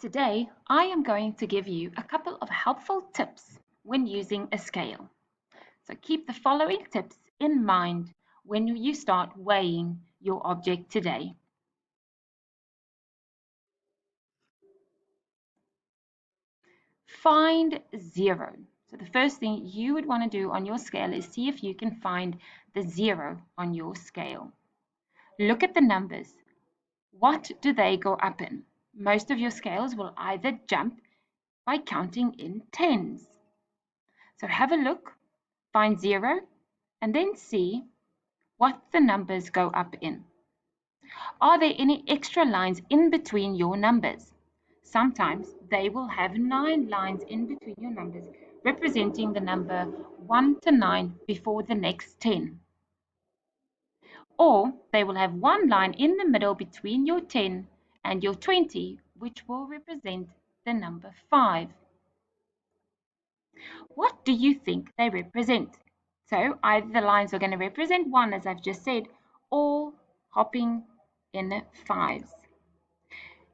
Today, I am going to give you a couple of helpful tips when using a scale. So keep the following tips in mind when you start weighing your object today. Find zero. So the first thing you would want to do on your scale is see if you can find the zero on your scale. Look at the numbers. What do they go up in? Most of your scales will either jump by counting in tens. So have a look, find zero, and then see what the numbers go up in. Are there any extra lines in between your numbers? Sometimes they will have 9 lines in between your numbers, representing the number 1 to 9 before the next 10. Or they will have 1 line in the middle between your 10 and your 20, which will represent the number 5. What do you think they represent? So either the lines are going to represent 1, as I've just said, or hopping in 5s.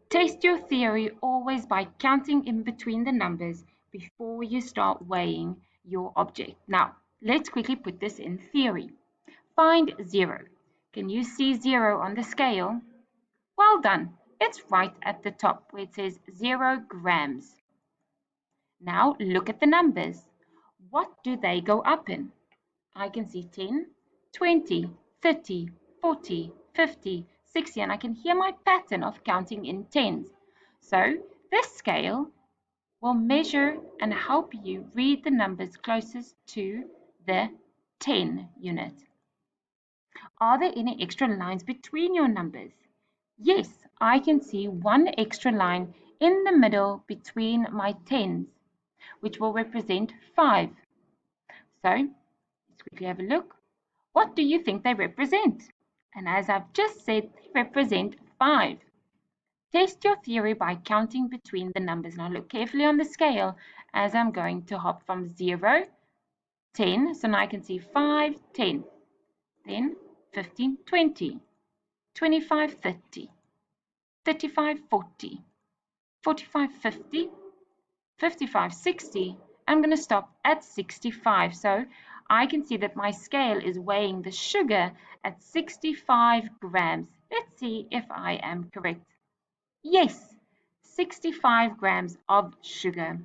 Test your theory always by counting in between the numbers before you start weighing your object. Now, let's quickly put this in theory. Find 0. Can you see 0 on the scale? Well done. It's right at the top where it says 0 grams. Now look at the numbers. What do they go up in? I can see 10, 20, 30, 40, 50, 60, and I can hear my pattern of counting in tens. So this scale will measure and help you read the numbers closest to the 10 unit. Are there any extra lines between your numbers? Yes, I can see one extra line in the middle between my tens, which will represent 5. So let's quickly have a look. What do you think they represent? And as I've just said, they represent 5. Test your theory by counting between the numbers. Now look carefully on the scale as I'm going to hop from 0, 10. So now I can see 5, 10. Then 15, 20. 25, 30. 35, 40. 45, 50. 55, 60. I'm going to stop at 65. So I can see that my scale is weighing the sugar at 65 grams. Let's see if I am correct. Yes, 65 grams of sugar.